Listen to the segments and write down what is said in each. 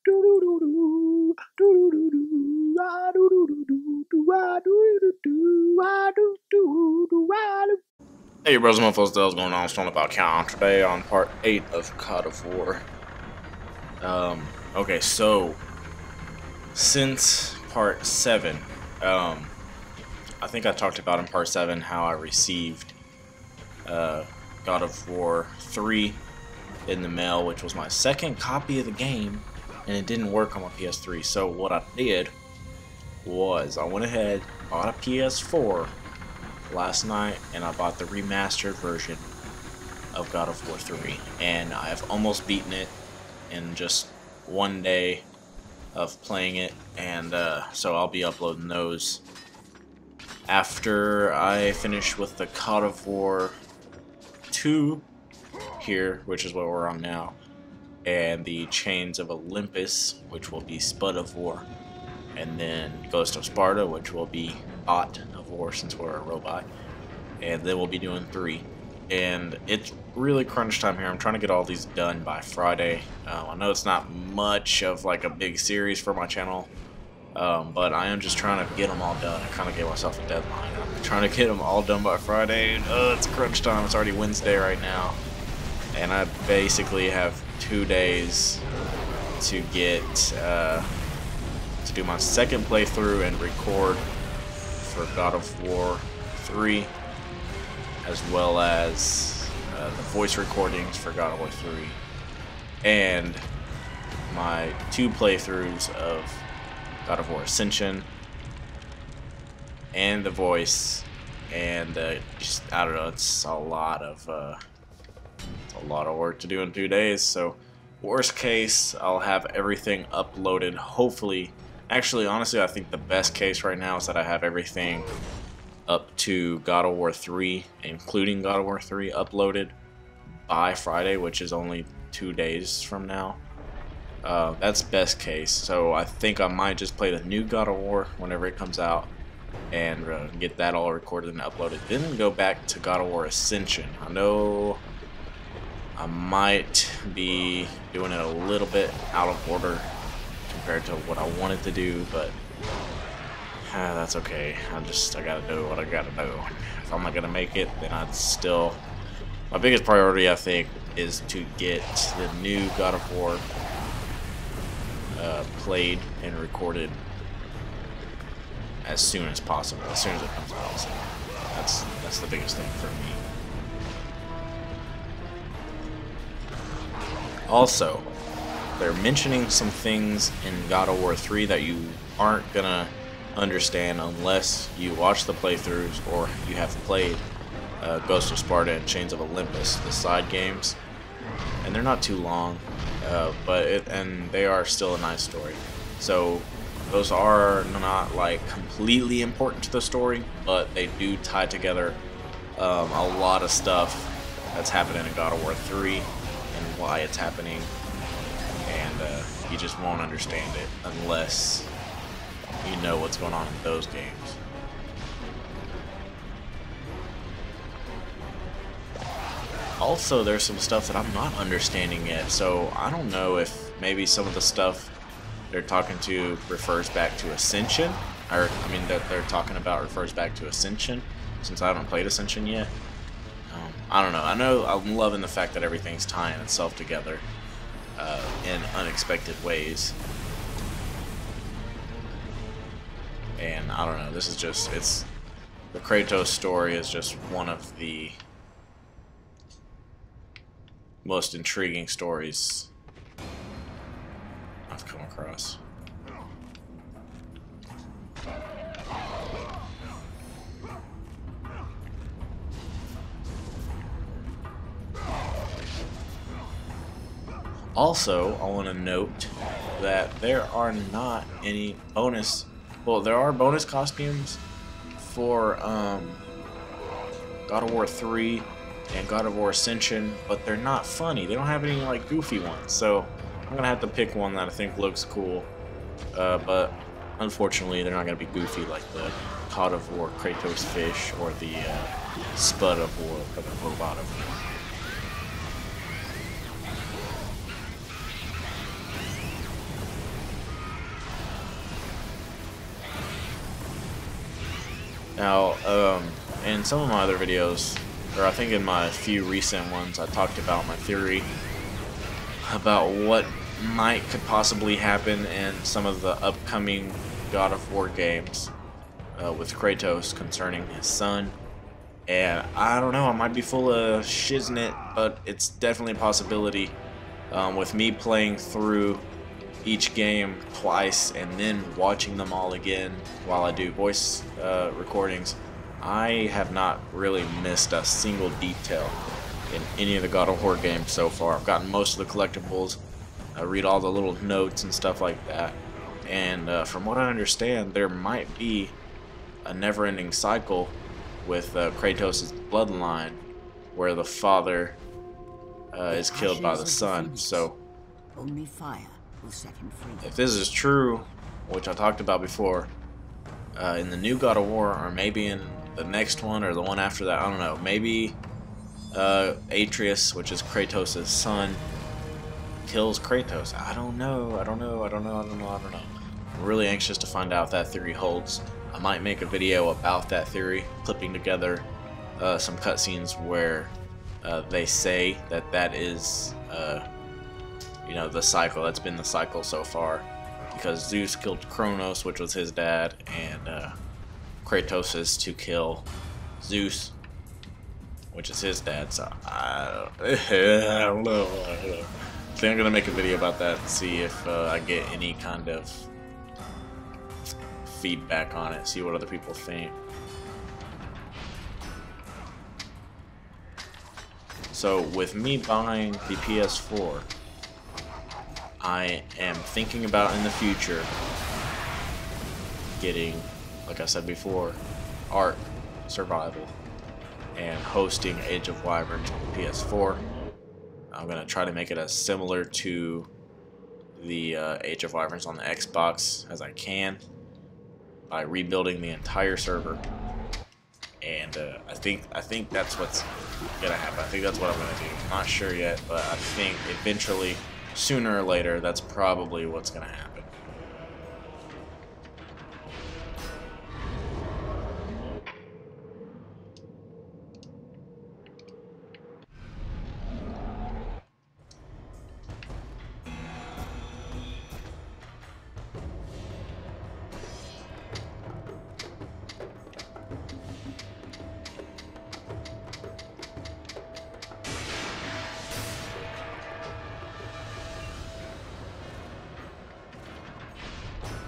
Hey, brothers and folks, what's going on? It's talking about Count today on part 8 of God of War. Okay, so since part 7, I think I talked about in part 7 how I received God of War 3 in the mail, which was my second copy of the game, and it didn't work on my PS3. So what I did was I went ahead, bought a PS4 last night, and I bought the remastered version of God of War 3, and I've almost beaten it in just one day of playing it, and so I'll be uploading those after I finish with the God of War 2 here, which is what we're on now, and the Chains of Olympus, which will be Spud of War, and then Ghost of Sparta, which will be Bot of War since we're a robot, and then we'll be doing 3. And it's really crunch time here. I'm trying to get all these done by Friday. I know it's not much of like a big series for my channel, but I am just trying to get them all done. I kind of gave myself a deadline. I'm trying to get them all done by Friday, and it's crunch time. It's already Wednesday right now, and I basically have 2 days to get to do my second playthrough and record for God of War 3, as well as the voice recordings for God of War 3, and my 2 playthroughs of God of War Ascension, and the voice, and just, I don't know, it's a lot of work to do in 2 days. So worst case, I'll have everything uploaded, hopefully. Actually, honestly, I think the best case right now is that I have everything up to God of War 3, including God of War 3, uploaded by Friday, which is only 2 days from now. That's best case. So I think I might just play the new God of War whenever it comes out and get that all recorded and uploaded. Then go back to God of War Ascension. I know I might be doing it a little bit out of order compared to what I wanted to do, but that's okay. I gotta do what I gotta do. If I'm not gonna make it, then I'd still... My biggest priority, I think, is to get the new God of War played and recorded as soon as possible, as soon as it comes out. So that's the biggest thing for me. Also, they're mentioning some things in God of War 3 that you aren't gonna understand unless you watch the playthroughs or you have played Ghost of Sparta and Chains of Olympus, the side games, and they're not too long, and they are still a nice story. So those are not like completely important to the story, but they do tie together a lot of stuff that's happening in God of War 3 and why it's happening, and you just won't understand it unless you know what's going on in those games. Also, there's some stuff that I'm not understanding yet, so I don't know if maybe some of the stuff they're talking to refers back to Ascension, or I mean that they're talking about refers back to Ascension, since I haven't played Ascension yet. I don't know. I know I'm loving the fact that everything's tying itself together in unexpected ways. And I don't know, this is just, the Kratos story is just one of the most intriguing stories I've come across. Also, I want to note that there are not any bonus... Well, there are bonus costumes for God of War 3 and God of War Ascension, but they're not funny. They don't have any like goofy ones, so I'm gonna have to pick one that I think looks cool. But unfortunately, they're not gonna be goofy like the God of War Kratos fish or the Spud of War or the Robot of War. Now, in some of my other videos, or I think in my few recent ones, I talked about my theory about what could possibly happen in some of the upcoming God of War games with Kratos concerning his son. And I don't know, I might be full of shiznit, but it's definitely a possibility. With me playing through each game twice and then watching them all again while I do voice recordings, I have not really missed a single detail in any of the God of War games so far. I've gotten most of the collectibles, I read all the little notes and stuff like that, and from what I understand, there might be a never-ending cycle with Kratos' bloodline where the father is killed by the son. So only fire will set him free. If this is true, which I talked about before, in the new God of War, or maybe in the next one or the one after that, I don't know, maybe Atreus, which is Kratos' son, kills Kratos. I don't know. I'm really anxious to find out if that theory holds. I might make a video about that theory, clipping together some cutscenes where they say that that is, you know, the cycle. That's been the cycle so far, because Zeus killed Kronos, which was his dad, and Kratos is to kill Zeus, which is his dad. So I don't know. I think I'm gonna make a video about that and see if I get any kind of feedback on it, see what other people think. So with me buying the PS4, I am thinking about in the future getting, like I said before, Ark Survival and hosting Age of Wyverns on the PS4. I'm going to try to make it as similar to the Age of Wyverns on the Xbox as I can by rebuilding the entire server. And I think that's what's going to happen. I think that's what I'm going to do. I'm not sure yet, but I think eventually, sooner or later, that's probably what's going to happen.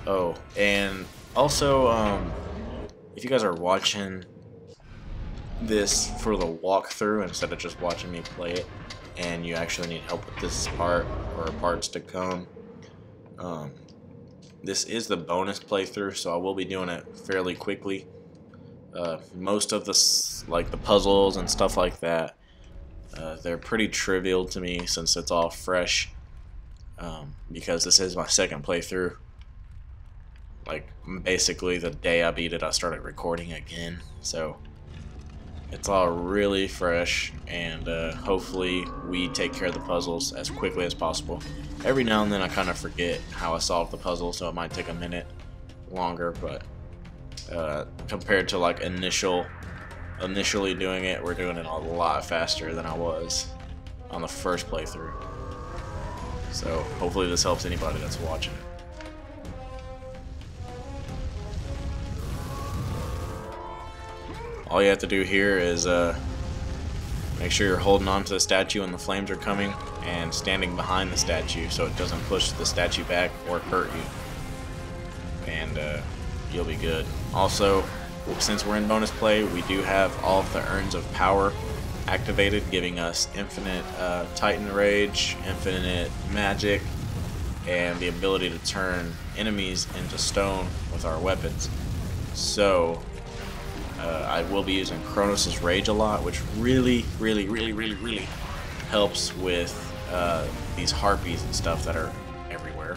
Oh, and also, if you guys are watching this for the walkthrough instead of just watching me play it, and you actually need help with this part or parts to come, this is the bonus playthrough, so I will be doing it fairly quickly. Most of the puzzles and stuff like that, they're pretty trivial to me since it's all fresh, because this is my second playthrough. Like, basically the day I beat it, I started recording again, so it's all really fresh, and hopefully we take care of the puzzles as quickly as possible. Every now and then I kind of forget how I solved the puzzle, so it might take a minute longer, but compared to like initially doing it, we're doing it a lot faster than I was on the first playthrough. So hopefully this helps anybody that's watching it. All you have to do here is make sure you're holding on to the statue when the flames are coming and standing behind the statue so it doesn't push the statue back or hurt you. And you'll be good. Also, since we're in bonus play, we do have all of the urns of power activated, giving us infinite Titan Rage, infinite magic, and the ability to turn enemies into stone with our weapons. So I will be using Kronos' Rage a lot, which really helps with these harpies and stuff that are everywhere.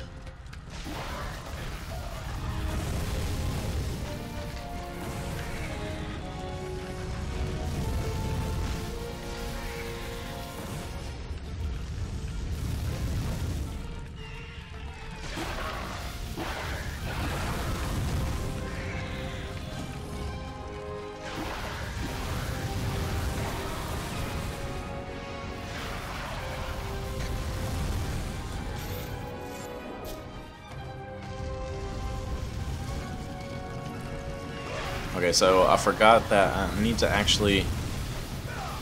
Okay, so I forgot that I need to actually...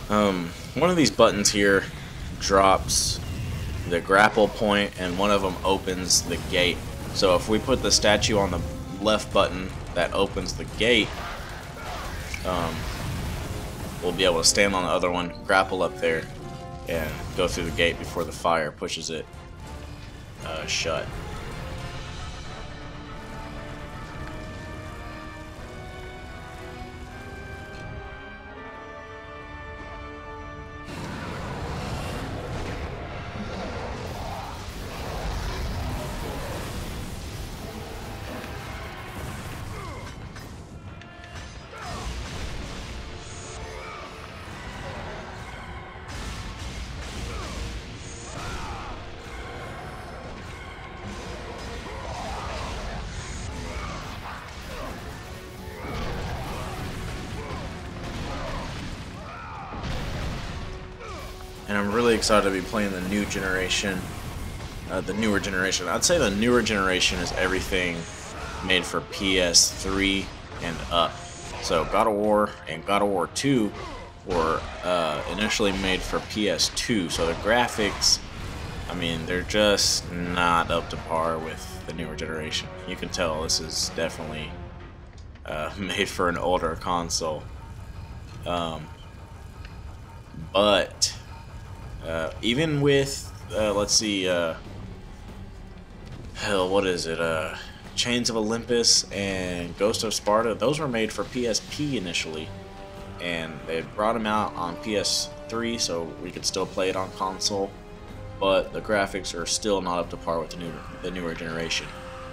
one of these buttons here drops the grapple point, and one of them opens the gate. So if we put the statue on the left button that opens the gate, we'll be able to stand on the other one, grapple up there, and go through the gate before the fire pushes it shut. And I'm really excited to be playing the new generation, the newer generation. I'd say the newer generation is everything made for PS3 and up. So God of War and God of War 2 were initially made for PS2. So the graphics, I mean, they're just not up to par with the newer generation. You can tell this is definitely made for an older console. But even with, let's see, hell, what is it? Chains of Olympus and Ghost of Sparta, those were made for PSP initially. And they brought them out on PS3 so we could still play it on console. But the graphics are still not up to par with the newer generation.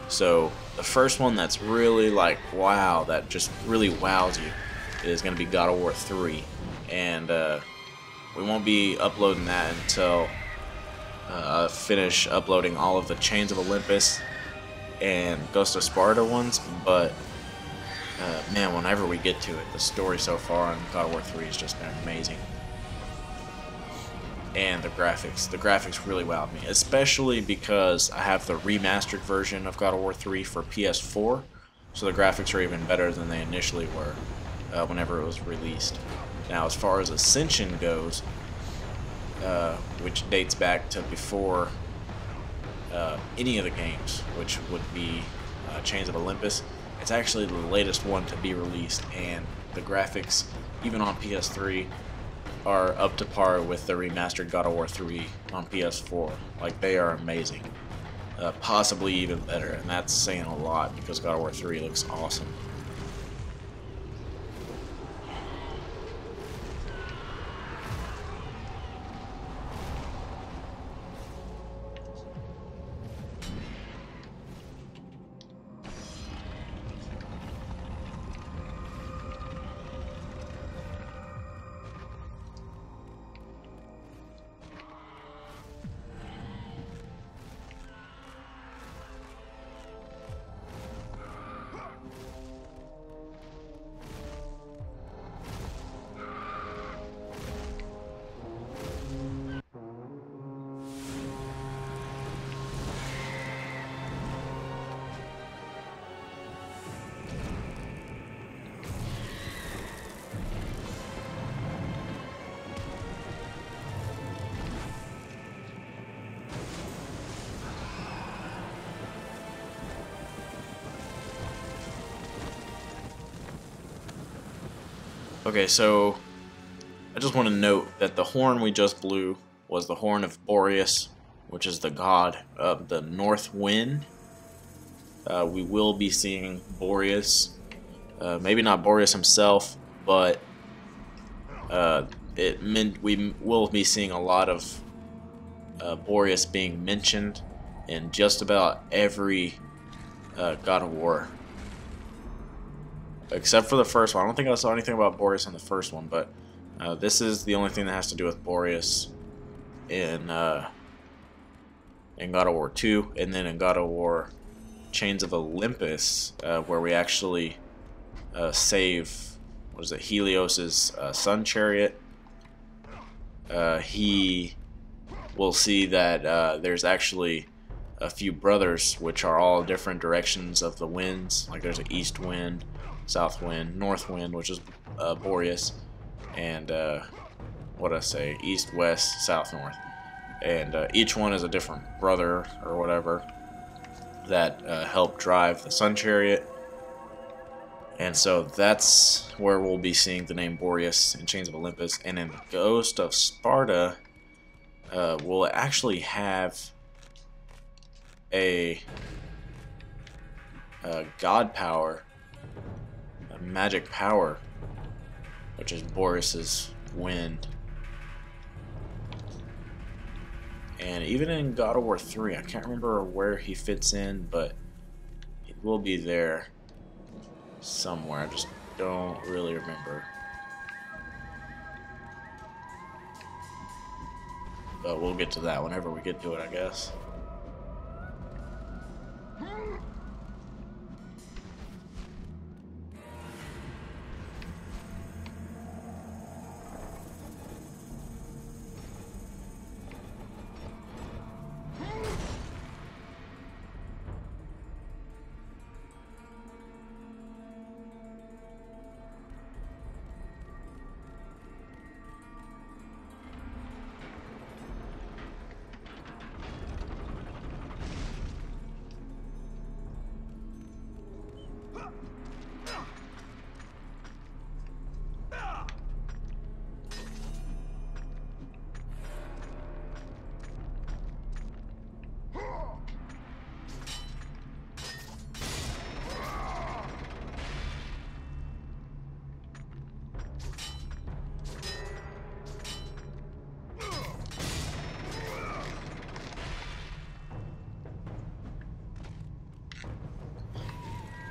So the first one that's really like, wow, that just really wows you is going to be God of War 3. And we won't be uploading that until I finish uploading all of the Chains of Olympus and Ghost of Sparta ones, but man, whenever we get to it, the story so far on God of War 3 has just been amazing. And the graphics really wowed me, especially because I have the remastered version of God of War 3 for PS4, so the graphics are even better than they initially were whenever it was released. Now, as far as Ascension goes, which dates back to before any of the games, which would be Chains of Olympus, it's actually the latest one to be released, and the graphics, even on PS3, are up to par with the remastered God of War 3 on PS4. Like, they are amazing. Possibly even better, and that's saying a lot because God of War 3 looks awesome. Okay, so I just want to note that the horn we just blew was the horn of Boreas, which is the god of the north wind. We will be seeing Boreas, maybe not Boreas himself, but we will be seeing a lot of Boreas being mentioned in just about every God of War. Except for the first one. I don't think I saw anything about Boreas in the first one, but this is the only thing that has to do with Boreas in God of War 2, and then in God of War Chains of Olympus, where we actually save, what is it, Helios's sun chariot. He will see that there's actually a few brothers, which are all different directions of the winds. Like there's an east wind, south wind, north wind, which is Boreas, and what I say, east, west, south, north. And each one is a different brother or whatever that help drive the Sun Chariot. And so that's where we'll be seeing the name Boreas in Chains of Olympus. And in Ghost of Sparta, we'll actually have a god power, a magic power, which is Boreas's wind. And even in God of War 3, I can't remember where he fits in, but it will be there somewhere. I just don't really remember. But we'll get to that whenever we get to it, I guess.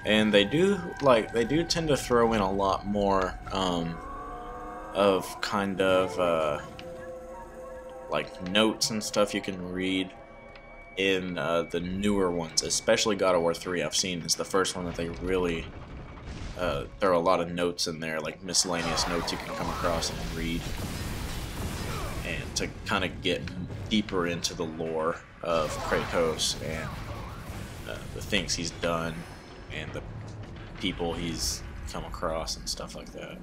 And they do tend to throw in a lot more of kind of like notes and stuff you can read in the newer ones, especially God of War 3. I've seen is the first one that they really throw a lot of notes in there, like miscellaneous notes you can come across and read, and to kind of get deeper into the lore of Kratos and the things he's done and the people he's come across and stuff like that.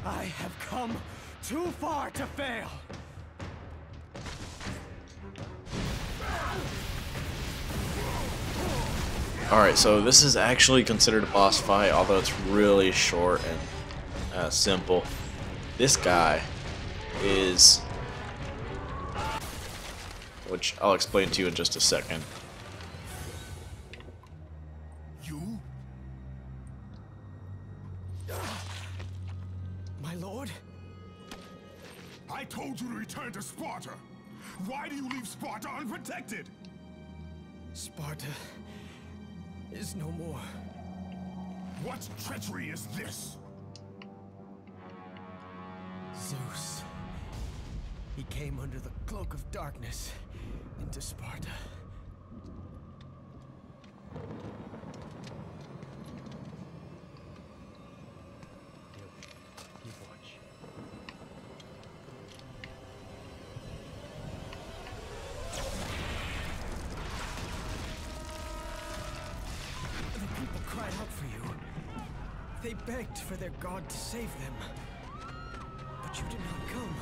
I have come too far to fail. Alright, so this is actually considered a boss fight, although it's really short and simple. This guy is, which I'll explain to you in just a second. You? My lord? I told you to return to Sparta. Why do you leave Sparta unprotected? Sparta is no more. What treachery is this? Zeus. He came under the cloak of darkness into Sparta. Keep watch. The people cried out for They begged for their god to save them. But you did not come.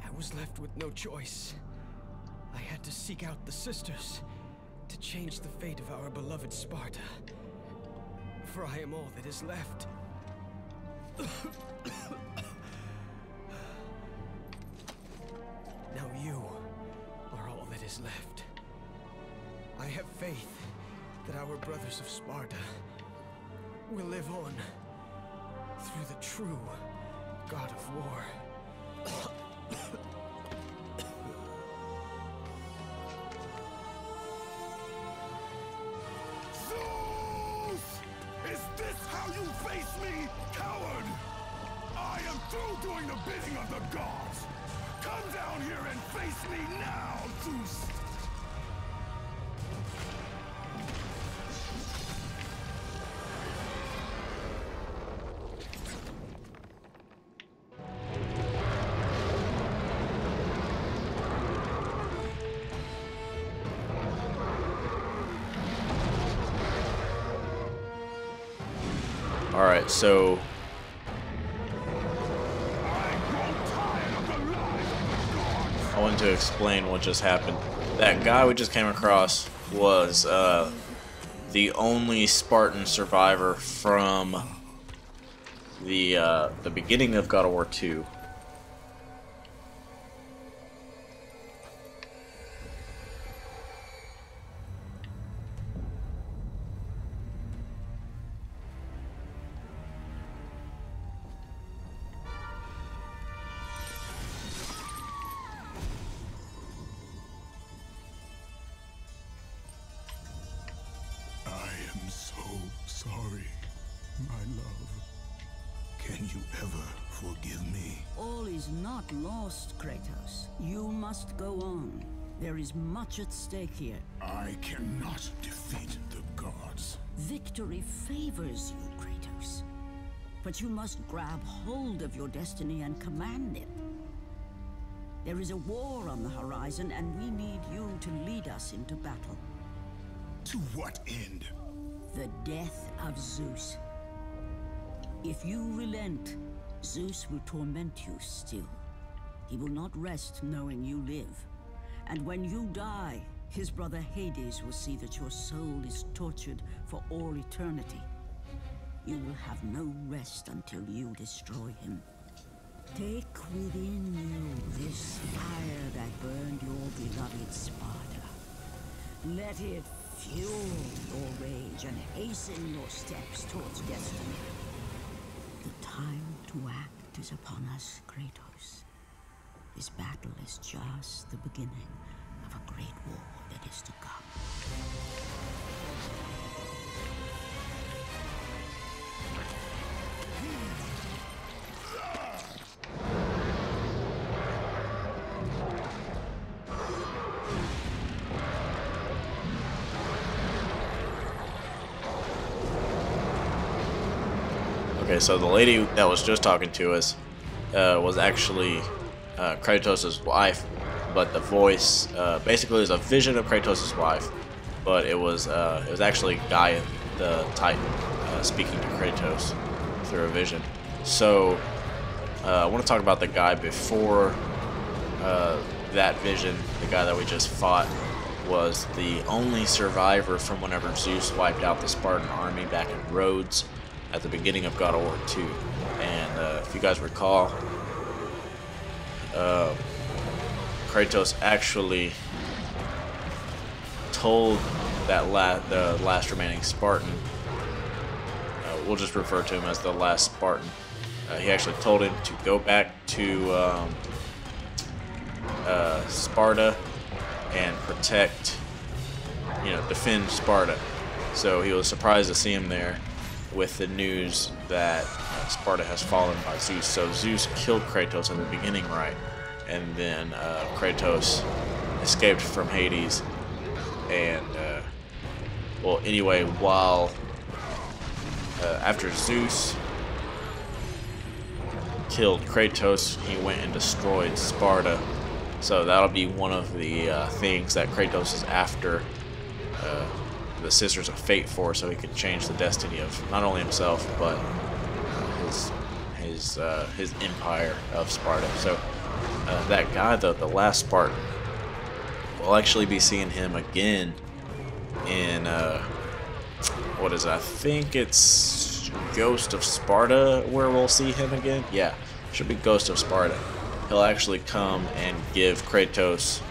I was left with no choice. I had to seek out the sisters to change the fate of our beloved Sparta. For I am all that is left. Now you are all that is left. I have faith that our brothers of Sparta will live on through the true God of War. Is this how you face me, coward? I am through doing the bidding of the gods. Come down here and face me now, Zeus. Alright, so I want to explain what just happened. That guy we just came across was the only Spartan survivor from the beginning of God of War 2. Can you ever forgive me? All is not lost, Kratos. You must go on. There is much at stake here. I cannot defeat the gods. Victory favors you, Kratos. But you must grab hold of your destiny and command it. There is a war on the horizon, and we need you to lead us into battle. To what end? The death of Zeus. If you relent, Zeus will torment you still. He will not rest knowing you live. And when you die, his brother Hades will see that your soul is tortured for all eternity. You will have no rest until you destroy him. Take within you this fire that burned your beloved Sparta. Let it fuel your rage and hasten your steps towards destiny. The time to act is upon us, Kratos. This battle is just the beginning of a great war that is to come. Okay, so the lady that was just talking to us was actually Kratos' wife, but the voice basically is a vision of Kratos' wife, but it was actually Gaia, the Titan, speaking to Kratos through a vision. So I want to talk about the guy before that vision. The guy that we just fought was the only survivor from whenever Zeus wiped out the Spartan army back in Rhodes at the beginning of God of War 2. And if you guys recall, Kratos actually told that the last remaining Spartan, we'll just refer to him as the last Spartan, he actually told him to go back to Sparta and protect, defend Sparta. So he was surprised to see him there with the news that Sparta has fallen by Zeus. So Zeus killed Kratos in the beginning, right? And then Kratos escaped from Hades. And, well, anyway, after Zeus killed Kratos, he went and destroyed Sparta. So that'll be one of the things that Kratos is after the Sisters of Fate for, so he can change the destiny of not only himself but his empire of Sparta. So that guy, the last Spartan, we'll actually be seeing him again in what is it? I think it's Ghost of Sparta where we'll see him again. Yeah, should be Ghost of Sparta. He'll actually come and give Kratos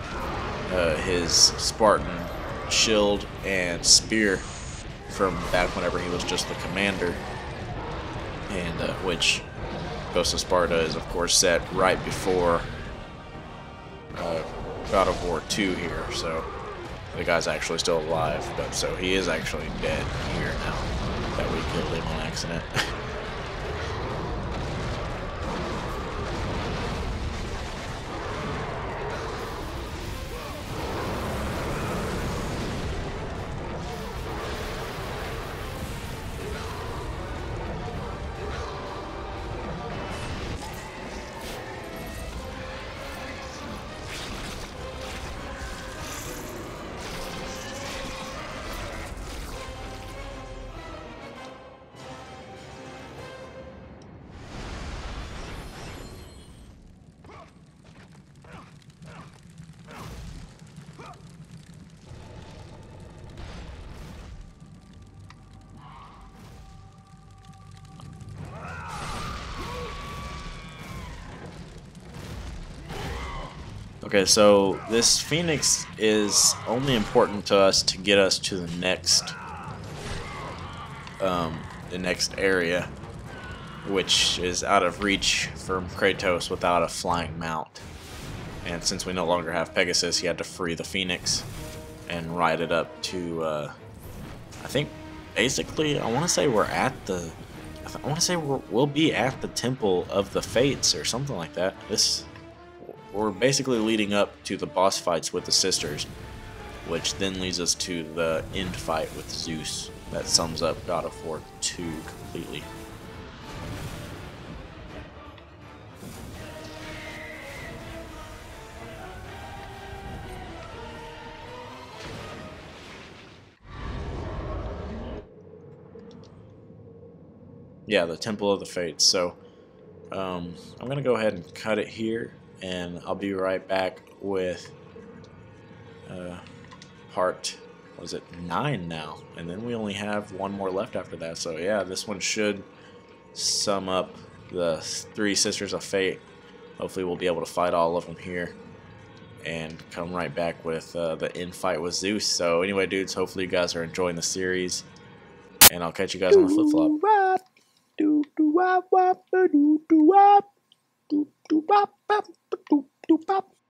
his Spartan shield and spear from back whenever he was just the commander, and which Ghost of Sparta is of course set right before God of War 2 here, so the guy's actually still alive, but so he is actually dead here now that we killed him on accident. Okay, so this Phoenix is only important to us to get us to the next area, which is out of reach from Kratos without a flying mount. And since we no longer have Pegasus, he had to free the Phoenix and ride it up to, I think, basically, I want to say we're at the, I want to say we'll be at the Temple of the Fates or something like that. We're basically leading up to the boss fights with the sisters, which then leads us to the end fight with Zeus. That sums up God of War 2 completely. Yeah, the Temple of the Fates. So I'm going to go ahead and cut it here, and I'll be right back with part, what is it, 9 now, and then we only have one more left after that. So yeah, this one should sum up the 3 Sisters of Fate. Hopefully we'll be able to fight all of them here and come right back with the end fight with Zeus. So anyway, dudes, hopefully you guys are enjoying the series, and I'll catch you guys on the flip-flop.